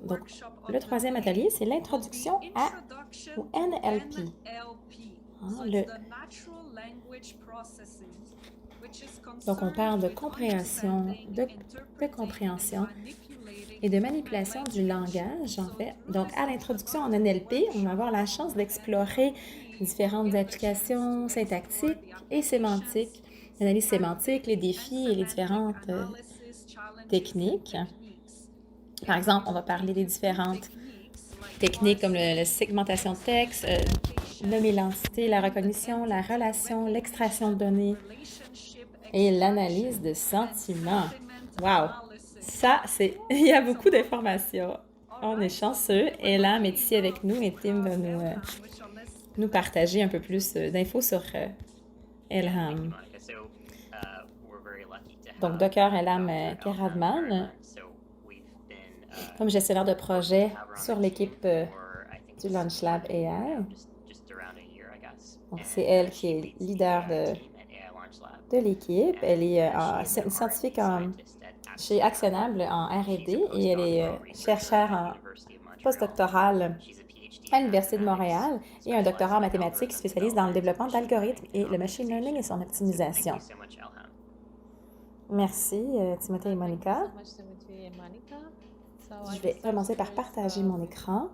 Donc, le troisième atelier, c'est l'introduction au NLP. Donc, on parle de compréhension, de compréhension et de manipulation du langage, en fait. Donc, à l'introduction en NLP, on va avoir la chance d'explorer différentes applications syntactiques et sémantiques, l'analyse sémantique, les défis et les différentes techniques. Par exemple, on va parler des différentes techniques comme la segmentation de texte, nommer l'entité, la recognition, la relation, l'extraction de données et l'analyse de sentiments. Wow! Ça, c'est... Il y a beaucoup d'informations. On est chanceux. Elam est ici avec nous et Tim va nous partager un peu plus d'infos sur Elham. Donc, Dr. Elam Keradman, comme gestionnaire de projet sur l'équipe du Launch Lab AI. Donc, c'est elle qui est leader de l'équipe. Elle est une scientifique chez Actionnable en R&D et elle est chercheure en postdoctorale à l'Université de Montréal et un doctorat en mathématiques qui spécialise dans le développement d'algorithmes et le machine learning et son optimisation. Merci, Timothée et Monica. Je vais commencer par partager mon écran.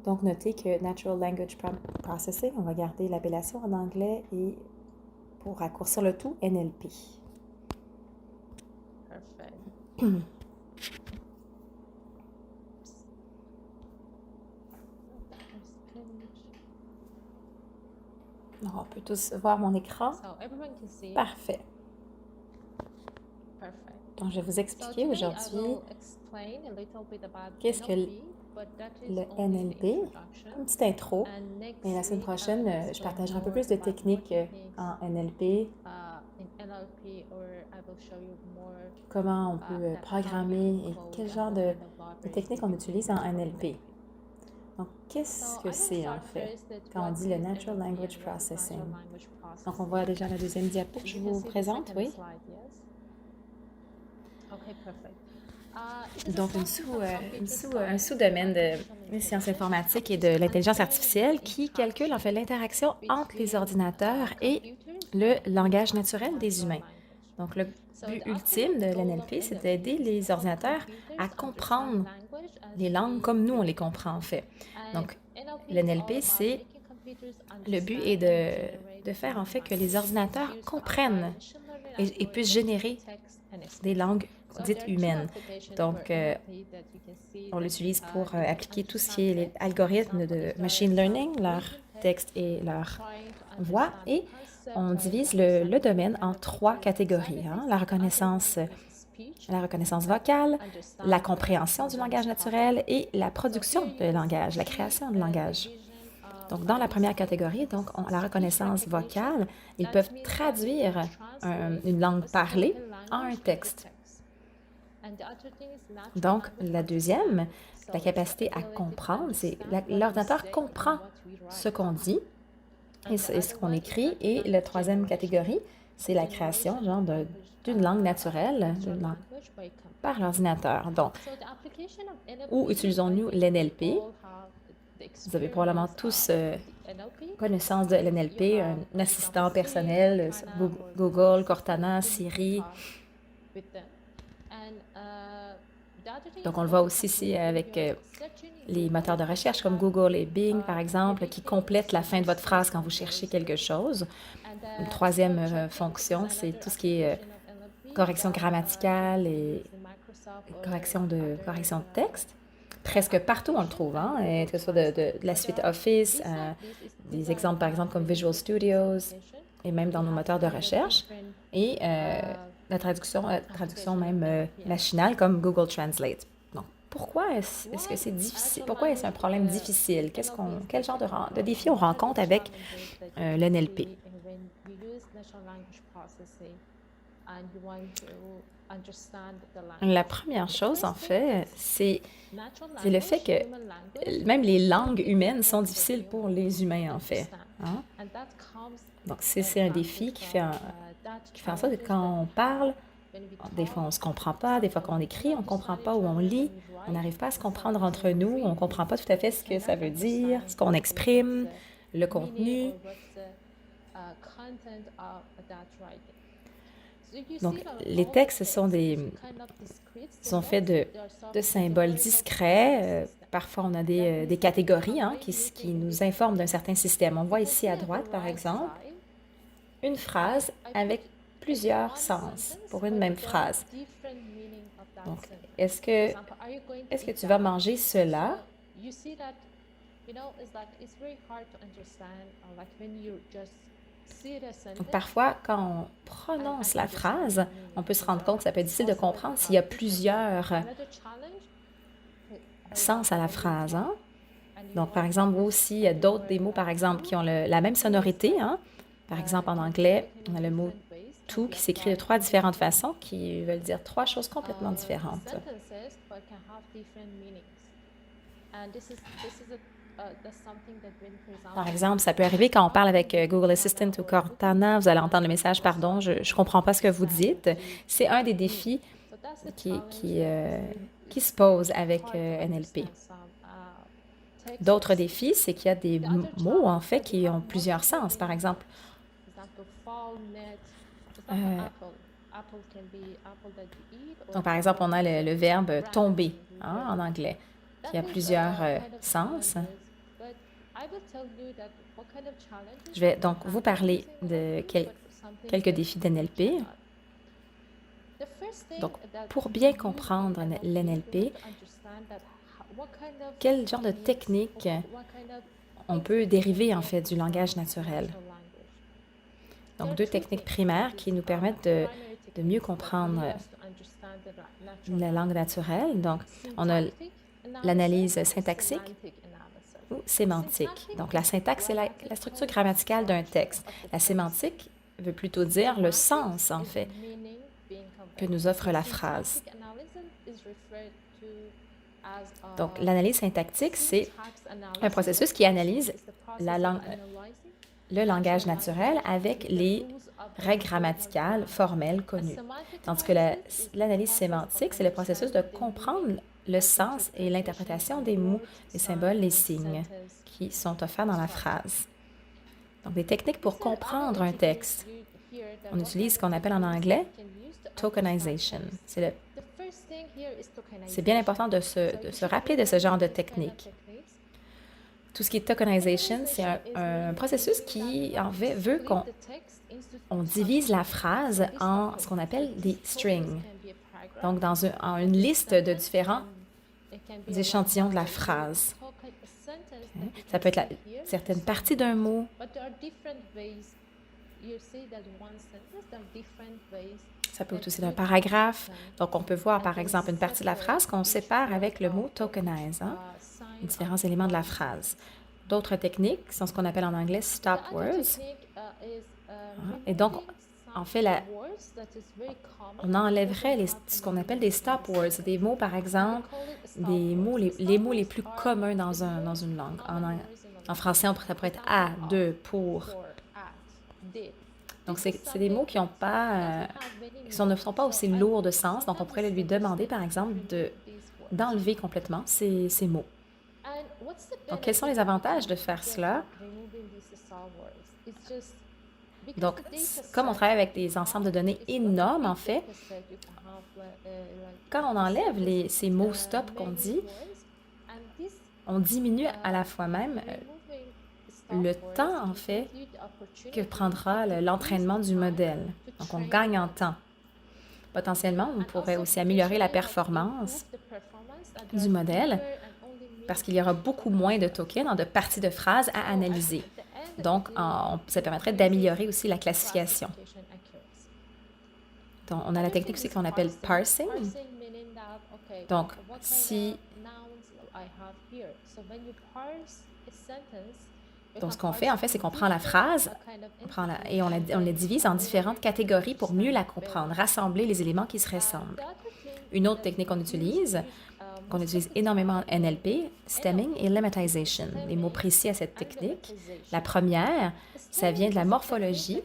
Donc, notez que Natural Language Processing, on va garder l'appellation en anglais et pour raccourcir le tout, NLP. Perfect. On peut tous voir mon écran. Parfait. Donc, je vais vous expliquer aujourd'hui qu'est-ce que le NLP, une petite intro. Et la semaine prochaine, je partagerai un peu plus de techniques en NLP, comment on peut programmer et quel genre de techniques on utilise en NLP. Donc, qu'est-ce que c'est en fait quand on dit le Natural Language Processing? Donc, on voit déjà la deuxième diapo que je vous présente, oui? Donc, un sous-domaine de sciences informatiques et de l'intelligence artificielle qui calcule en fait l'interaction entre les ordinateurs et le langage naturel des humains. Donc, le but ultime de l'NLP, c'est d'aider les ordinateurs à comprendre les langues comme nous, on les comprend en fait. Donc, l'NLP, c'est... Le but est de faire en fait que les ordinateurs comprennent et puissent générer des langues dites humaines. Donc, on l'utilise pour appliquer tout ce qui est les algorithmes de machine learning, leur texte et leur voix. Et on divise le domaine en 3 catégories. La reconnaissance vocale, la compréhension du langage naturel et la production de langage, la création de langage. Donc, dans la première catégorie, donc, la reconnaissance vocale, ils peuvent traduire une langue parlée en un texte. Donc, la deuxième, la capacité à comprendre, c'est l'ordinateur comprend ce qu'on dit et ce qu'on écrit. Et la troisième catégorie, c'est la création genre d'une langue naturelle par l'ordinateur. Donc, où utilisons-nous l'NLP? Vous avez probablement tous connaissance de l'NLP, un assistant personnel, Google, Cortana, Siri. Donc, on le voit aussi ici avec les moteurs de recherche comme Google et Bing, par exemple, qui complètent la fin de votre phrase quand vous cherchez quelque chose. Une troisième fonction, c'est tout ce qui est correction grammaticale et correction de texte. Presque partout, on le trouve, que ce soit de la suite Office, des exemples, par exemple, comme Visual Studios, et même dans nos moteurs de recherche, et la traduction même machinale, comme Google Translate. Donc, pourquoi est-ce que c'est difficile? Pourquoi est-ce un problème difficile? Quel genre de défi on rencontre avec l'NLP? La première chose, en fait, c'est le fait que même les langues humaines sont difficiles pour les humains, en fait. Donc, c'est un défi qui fait en sorte que quand on parle Des fois, on ne se comprend pas. Des fois, quand on écrit, on ne comprend pas ou on lit. On n'arrive pas à se comprendre entre nous. On ne comprend pas tout à fait ce que ça veut dire, ce qu'on exprime, le contenu. Donc, les textes sont faits de symboles discrets. Parfois, on a des catégories qui nous informent d'un certain système. On voit ici à droite, par exemple, une phrase avec plusieurs sens pour une même phrase. Donc, est-ce que tu vas manger cela? Donc, parfois, quand on prononce la phrase, on peut se rendre compte que ça peut être difficile de comprendre s'il y a plusieurs sens à la phrase. Donc, par exemple, aussi, il y a des mots, par exemple, qui ont la même sonorité. Par exemple, en anglais, on a le mot to qui s'écrit de 3 différentes façons qui veulent dire 3 choses complètement différentes. Par exemple, ça peut arriver quand on parle avec Google Assistant ou Cortana, vous allez entendre le message, pardon, je ne comprends pas ce que vous dites. C'est un des défis qui se pose avec NLP. D'autres défis, c'est qu'il y a des mots, en fait, qui ont plusieurs sens. Par exemple, donc, par exemple, on a le verbe tomber en anglais, qui a plusieurs sens. Je vais donc vous parler de quelques défis d'NLP. Donc, pour bien comprendre l'NLP, quel genre de technique on peut dériver en fait du langage naturel? Donc, 2 techniques primaires qui nous permettent de mieux comprendre la langue naturelle. Donc, on a l'analyse syntaxique ou sémantique. Donc, la syntaxe, c'est la structure grammaticale d'un texte. La sémantique veut plutôt dire le sens, en fait, que nous offre la phrase. Donc, l'analyse syntactique, c'est un processus qui analyse le langage naturel avec les règles grammaticales formelles connues. Tandis que l'analyse sémantique, c'est le processus de comprendre le sens et l'interprétation des mots, les symboles, les signes qui sont offerts dans la phrase. Donc, des techniques pour comprendre un texte. On utilise ce qu'on appelle en anglais tokenization. C'est bien important de se rappeler de ce genre de technique. Tout ce qui est tokenization, c'est un processus qui, en fait, veut qu'on divise la phrase en ce qu'on appelle des strings. Donc, en une liste de différents échantillons de la phrase. Ça peut être certaines parties d'un mot. Ça peut être aussi d'un paragraphe. Donc, on peut voir, par exemple, une partie de la phrase qu'on sépare avec le mot tokenize, les différents éléments de la phrase. D'autres techniques sont ce qu'on appelle en anglais stop words. Et donc, en fait, on enlèverait ce qu'on appelle des stop words, des mots, par exemple, les mots les plus communs dans une langue. En français, ça pourrait être à, de, pour. Donc, c'est des mots qui ne sont pas aussi lourds de sens. Donc, on pourrait lui demander, par exemple, d'enlever complètement ces mots. Donc, quels sont les avantages de faire cela? Donc, comme on travaille avec des ensembles de données énormes, en fait, quand on enlève ces mots stop qu'on dit, on diminue à la fois même le temps, en fait, que prendra l'entraînement du modèle. Donc, on gagne en temps. Potentiellement, on pourrait aussi améliorer la performance du modèle parce qu'il y aura beaucoup moins de tokens, de parties de phrases à analyser. Donc, ça permettrait d'améliorer aussi la classification. Donc, on a la technique aussi qu'on appelle parsing. Donc, ce qu'on fait, en fait, c'est qu'on prend la phrase et on la divise en différentes catégories pour mieux la comprendre, rassembler les éléments qui se ressemblent. Une autre technique qu'on utilise énormément en NLP, stemming et lemmatization, les mots précis à cette technique. La première, ça vient de la morphologie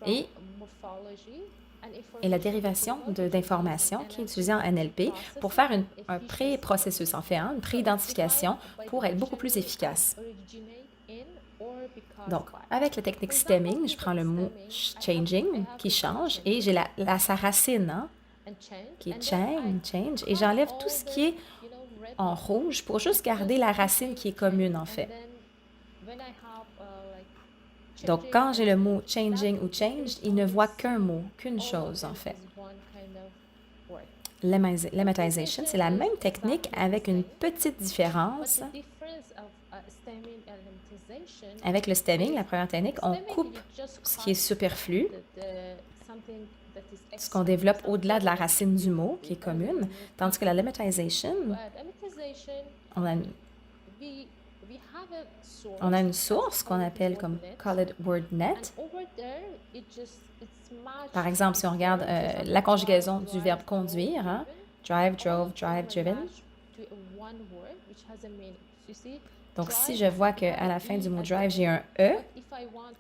et et la dérivation d'informations qui est utilisée en NLP pour faire un pré-processus, en fait, hein, une pré-identification pour être beaucoup plus efficace. Donc, avec la technique stemming, je prends le mot changing qui change et j'ai sa racine hein, qui est change, et j'enlève tout ce qui est en rouge pour juste garder la racine qui est commune en fait. Donc, quand j'ai le mot changing ou changed, il ne voit qu'un mot, qu'une chose en fait. Lemmatization, c'est la même technique avec une petite différence. Avec le stemming, la première technique, on coupe ce qui est superflu, ce qu'on développe au-delà de la racine du mot, qui est commune, tandis que la lemmatization, on a une source qu'on appelle comme Colored WordNet. Par exemple, si on regarde la conjugaison du verbe conduire, hein, drive, drove, drive, driven. Donc, si je vois qu'à la fin du mot drive, j'ai un E,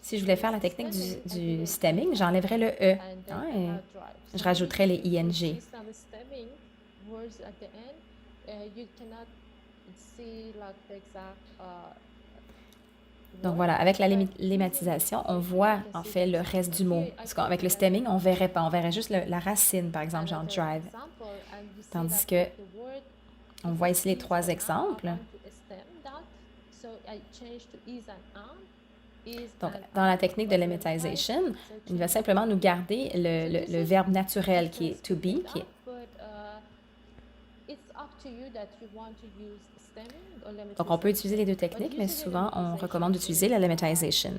si je voulais faire la technique du stemming, j'enlèverais le E hein, et je rajouterais les ING. Donc voilà, avec la lemmatisation, on voit en fait le reste du mot. Parce qu'avec le stemming, on ne verrait pas. On verrait juste la racine, par exemple, genre drive. Tandis que on voit ici les trois exemples. Donc, dans la technique de lemmatization, il va simplement nous garder le verbe naturel qui est to be, qui est donc, on peut utiliser les deux techniques, mais souvent, on recommande d'utiliser la lemmatization.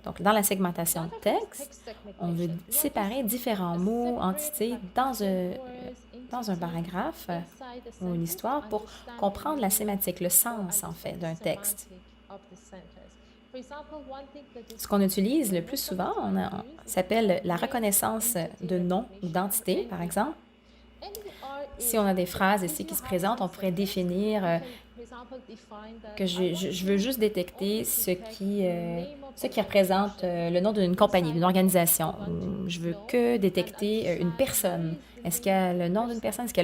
Donc, dans la segmentation de texte, on veut séparer différents mots, entités dans un paragraphe ou une histoire pour comprendre la sémantique, le sens, en fait, d'un texte. Ce qu'on utilise le plus souvent, s'appelle la reconnaissance de nom ou d'entité, par exemple. Si on a des phrases ici qui se présentent, on pourrait définir que je veux juste détecter ce qui représente le nom d'une compagnie, d'une organisation. Je veux que détecter une personne. Est-ce qu'il y a le nom d'une personne? Est-ce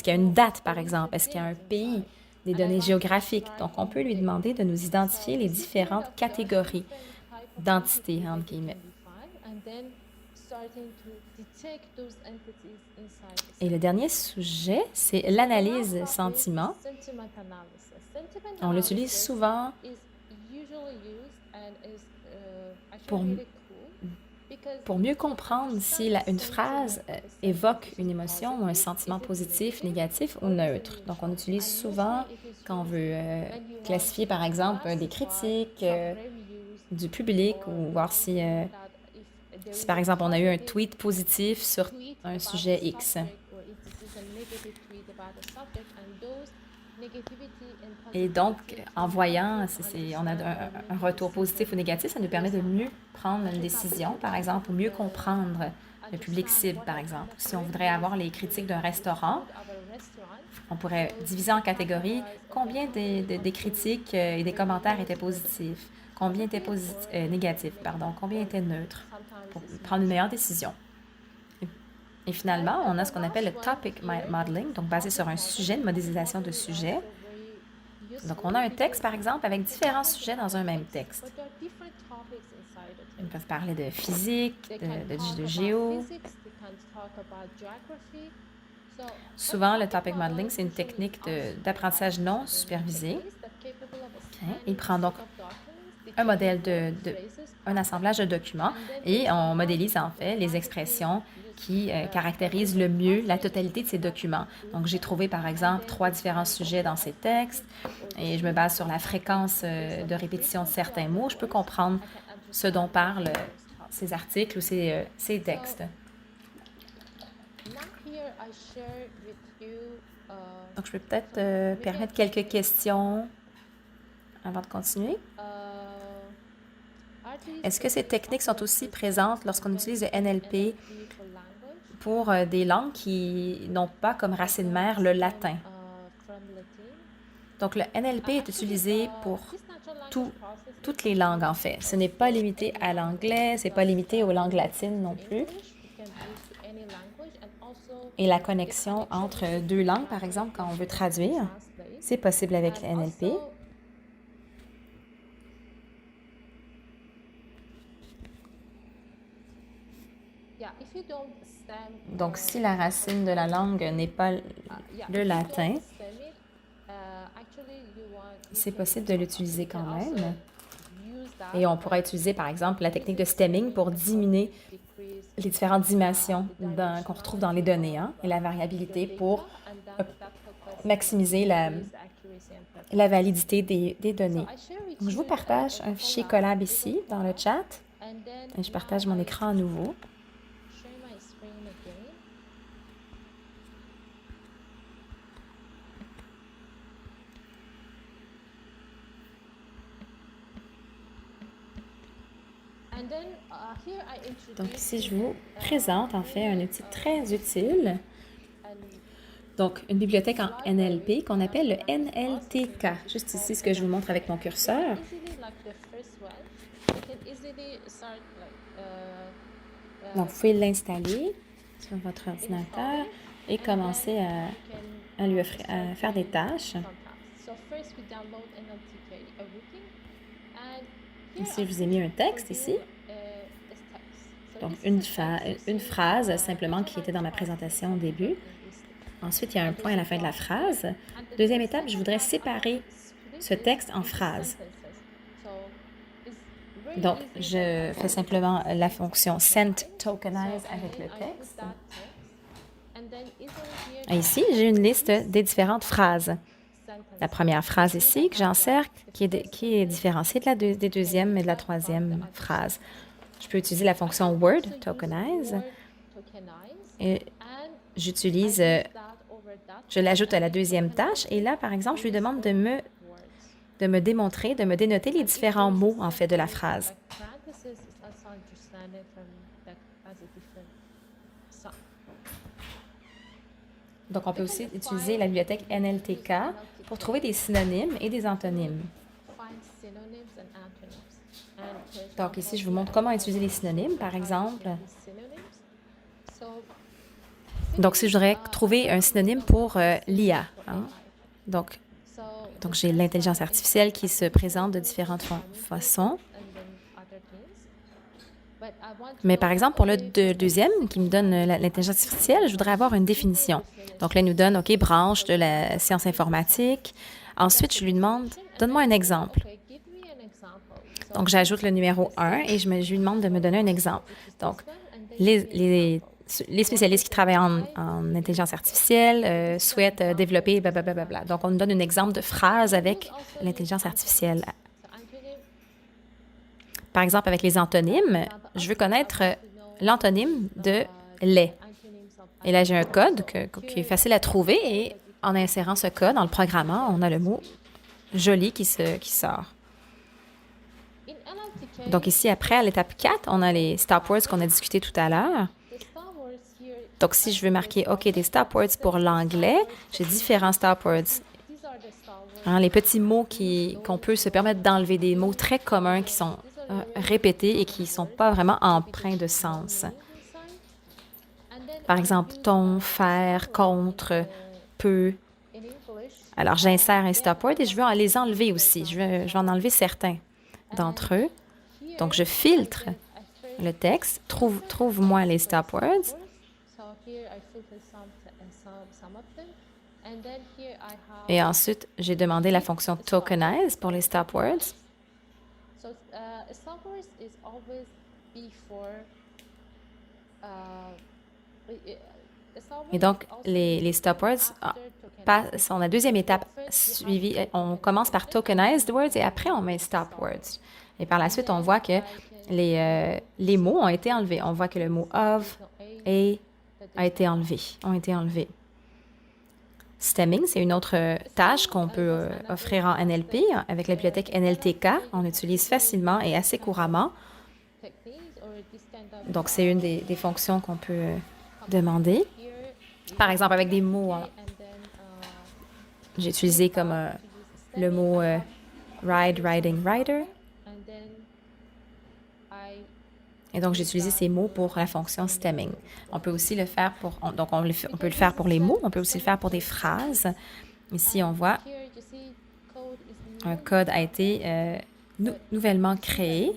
qu'il y a une date, par exemple? Est-ce qu'il y a un pays? Des données géographiques. Donc, on peut lui demander de nous identifier les différentes catégories d'entités, entre guillemets. Et le dernier sujet, c'est l'analyse sentiment. On l'utilise souvent pour mieux comprendre si une phrase évoque une émotion ou un sentiment positif, négatif ou neutre. Donc, on utilise souvent quand on veut classifier, par exemple, des critiques du public ou voir si, par exemple, on a eu un tweet positif sur un sujet X. Et donc, en voyant, on a un retour positif ou négatif, ça nous permet de mieux prendre une décision, par exemple, ou mieux comprendre le public cible, par exemple. Si on voudrait avoir les critiques d'un restaurant, on pourrait diviser en catégories combien des critiques et des commentaires étaient positifs, combien étaient négatifs, combien étaient neutres, pour prendre une meilleure décision. Et finalement, on a ce qu'on appelle le topic modeling, donc basé sur un sujet, une modélisation de sujet. Donc, on a un texte, par exemple, avec différents sujets dans un même texte. Ils peuvent parler de physique, de géo. Souvent, le topic modeling, c'est une technique d'apprentissage non supervisé. Il prend donc un modèle un assemblage de documents et on modélise en fait les expressions qui caractérisent le mieux la totalité de ces documents. Donc, j'ai trouvé par exemple 3 différents sujets dans ces textes et je me base sur la fréquence de répétition de certains mots. Je peux comprendre ce dont parlent ces articles ou ces textes. Donc, je peux peut-être permettre quelques questions avant de continuer. Est-ce que ces techniques sont aussi présentes lorsqu'on utilise le NLP pour des langues qui n'ont pas comme racine mère le latin? Donc, le NLP est utilisé pour toutes les langues, en fait. Ce n'est pas limité à l'anglais, ce n'est pas limité aux langues latines non plus. et la connexion entre deux langues, par exemple, quand on veut traduire. C'est possible avec le NLP. Donc, si la racine de la langue n'est pas le latin, c'est possible de l'utiliser quand même. Et on pourrait utiliser, par exemple, la technique de stemming pour diminuer les différentes dimensions qu'on retrouve dans les données et la variabilité pour maximiser la validité des données. Donc, je vous partage un fichier collab ici dans le chat. Et je partage mon écran à nouveau. Donc ici, je vous présente en fait un outil très utile. Donc, une bibliothèque en NLP qu'on appelle le NLTK. Juste ici, ce que je vous montre avec mon curseur. Donc, vous pouvez l'installer sur votre ordinateur et commencer à faire des tâches. Ici, je vous ai mis un texte ici. Donc, une phrase simplement qui était dans ma présentation au début. Ensuite, il y a un point à la fin de la phrase. Deuxième étape, je voudrais séparer ce texte en phrases. Donc, je fais simplement la fonction send tokenize avec le texte. Et ici, j'ai une liste des différentes phrases. La première phrase ici que j'encercle, qui est différenciée des deuxièmes et de la troisième phrase. Je peux utiliser la fonction word tokenize et je l'ajoute à la deuxième tâche et là, par exemple, je lui demande de me démontrer, de me dénoter les différents mots, en fait, de la phrase. Donc, on peut aussi utiliser la bibliothèque NLTK pour trouver des synonymes et des antonymes. Donc, ici, je vous montre comment utiliser les synonymes, par exemple. Donc, si je voudrais trouver un synonyme pour l'IA, donc j'ai l'intelligence artificielle qui se présente de différentes façons. Mais par exemple, pour le deuxième qui me donne l'intelligence artificielle, je voudrais avoir une définition. Donc là, il nous donne, OK, branche de la science informatique. Ensuite, je lui demande, donne-moi un exemple. Donc, j'ajoute le numéro 1 et je lui demande de me donner un exemple. Donc, les spécialistes qui travaillent en intelligence artificielle souhaitent développer blablabla. Donc, on nous donne un exemple de phrase avec l'intelligence artificielle. Par exemple, avec les antonymes, je veux connaître l'antonyme de lait. Et là, j'ai un code qui est facile à trouver et en insérant ce code, en le programmant, on a le mot joli qui sort. Donc ici, après, à l'étape 4, on a les stop words qu'on a discuté tout à l'heure. Donc, si je veux marquer, OK, des stop words pour l'anglais, j'ai différents stop words. Les petits mots qu'on peut se permettre d'enlever, des mots très communs qui sont répétés et qui ne sont pas vraiment empreints de sens. Par exemple, ton, faire, contre, peut. Alors, j'insère un stop word et je veux les enlever aussi. Je vais en enlever certains d'entre eux. Donc, je filtre le texte. Trouve-moi les stop words. Et ensuite, j'ai demandé la fonction tokenize pour les stop words. Et donc, les stop words sont la deuxième étape suivie. On commence par tokenized words et après, on met stop words. Et par la suite, on voit que les mots ont été enlevés. On voit que le mot of, ont été enlevés. Stemming, c'est une autre tâche qu'on peut offrir en NLP. Avec la bibliothèque NLTK, on utilise facilement et assez couramment. Donc, c'est une des fonctions qu'on peut demander. Par exemple, avec des mots, j'ai utilisé comme le mot ride, riding, rider. Et donc, j'ai utilisé ces mots pour la fonction stemming. On peut aussi le faire pour... donc, on peut le faire pour les mots, on peut aussi le faire pour des phrases. Ici, on voit un code a été nouvellement créé.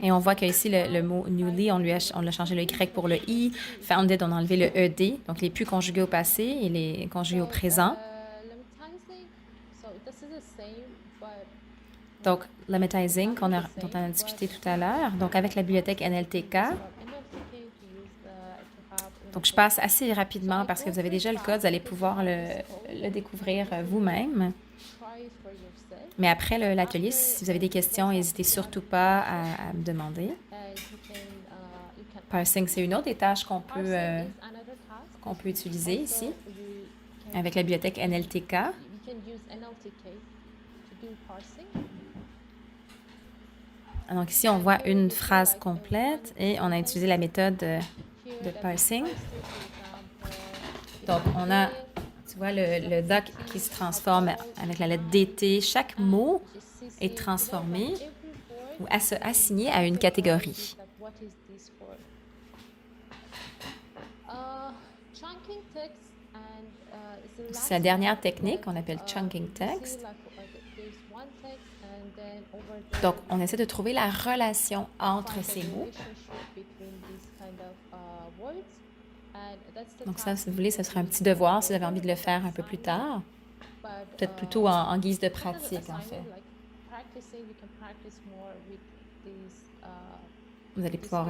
Et on voit qu'ici, le mot newly, on l'a changé le Y pour le I. Founded, on a enlevé le ED, donc les plus conjugués au passé et les conjugués au présent. Donc, lemmatizing, dont on a discuté tout à l'heure, donc avec la bibliothèque NLTK. Donc, je passe assez rapidement parce que vous avez déjà le code, vous allez pouvoir le découvrir vous-même. Mais après l'atelier, si vous avez des questions, n'hésitez surtout pas à me demander. Parsing, c'est une autre des tâches qu'on peut utiliser ici avec la bibliothèque NLTK. Donc ici, on voit une phrase complète et on a utilisé la méthode de parsing. Donc, on a, tu vois, le doc qui se transforme avec la lettre DT. Chaque mot est transformé ou assigné à une catégorie. C'est la dernière technique qu'on appelle chunking text. Donc, on essaie de trouver la relation entre ces mots. Donc ça, si vous voulez, ce serait un petit devoir si vous avez envie de le faire un peu plus tard. Peut-être plutôt en guise de pratique, en fait. Vous allez pouvoir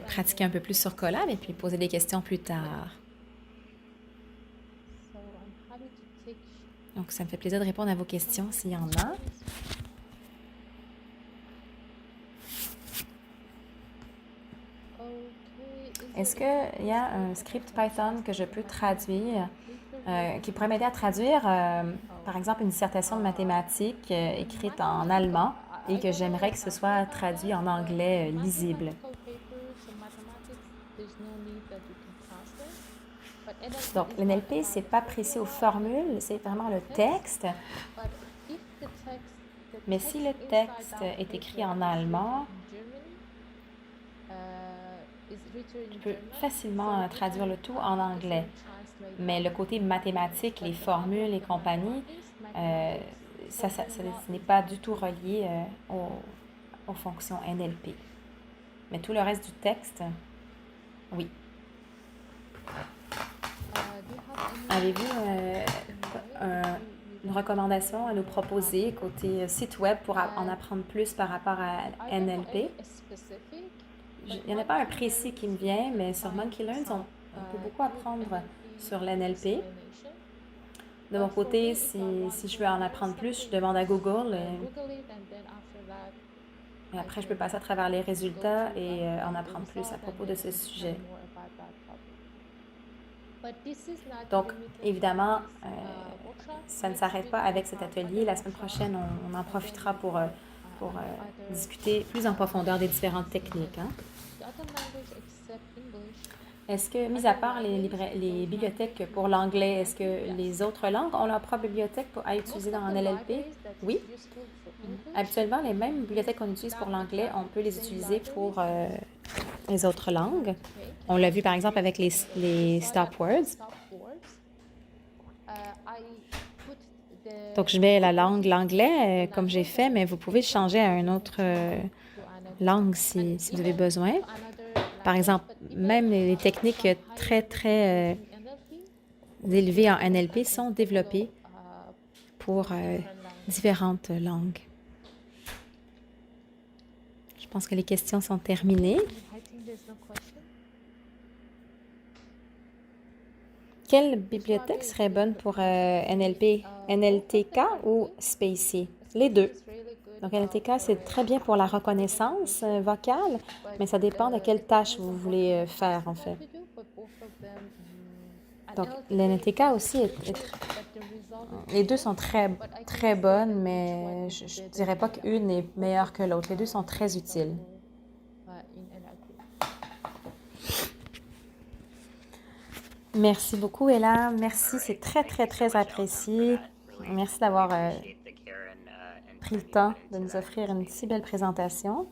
pratiquer un peu plus sur Colab et puis poser des questions plus tard. Donc, ça me fait plaisir de répondre à vos questions s'il y en a. Est-ce qu'il y a un script Python que je peux traduire, qui pourrait m'aider à traduire, par exemple, une dissertation de mathématiques écrite en allemand et que j'aimerais que ce soit traduit en anglais lisible? Donc, l'NLP, ce n'est pas précis aux formules, c'est vraiment le texte. Mais si le texte est écrit en allemand, je peux facilement traduire le tout en anglais. Mais le côté mathématique, les formules et compagnie, ce n'est pas du tout relié aux fonctions NLP. Mais tout le reste du texte, oui. Avez-vous une recommandation à nous proposer côté site web pour en apprendre plus par rapport à NLP? Il n'y en a pas un précis qui me vient, mais sur Monkey Learns, on peut beaucoup apprendre sur l'NLP. De mon côté, si je veux en apprendre plus, je demande à Google. Et après, je peux passer à travers les résultats et en apprendre plus à propos de ce sujet. Donc, évidemment, ça ne s'arrête pas avec cet atelier. La semaine prochaine, on en profitera pour discuter plus en profondeur des différentes techniques. Hein? Est-ce que, mis à part les bibliothèques pour l'anglais, est-ce que les autres langues ont leur propre bibliothèque à utiliser dans un LLP? Oui. Habituellement, les mêmes bibliothèques qu'on utilise pour l'anglais, on peut les utiliser pour les autres langues. On l'a vu par exemple avec les stop words. Donc, je mets la langue, l'anglais, comme j'ai fait, mais vous pouvez changer à une autre langue si vous avez besoin. Par exemple, même les techniques très, très élevées en NLP sont développées pour différentes langues. Je pense que les questions sont terminées. Quelle bibliothèque serait bonne pour NLP? NLTK ou Spacie? Les deux. Donc, NLTK, c'est très bien pour la reconnaissance vocale, mais ça dépend de quelle tâche vous voulez faire, en fait. Donc, l'NLTK aussi les deux sont très, très bonnes, mais je ne dirais pas qu'une est meilleure que l'autre. Les deux sont très utiles. Merci beaucoup, Ella. Merci, c'est très, très, très apprécié. Merci d'avoir pris pris le temps de nous offrir une si belle présentation.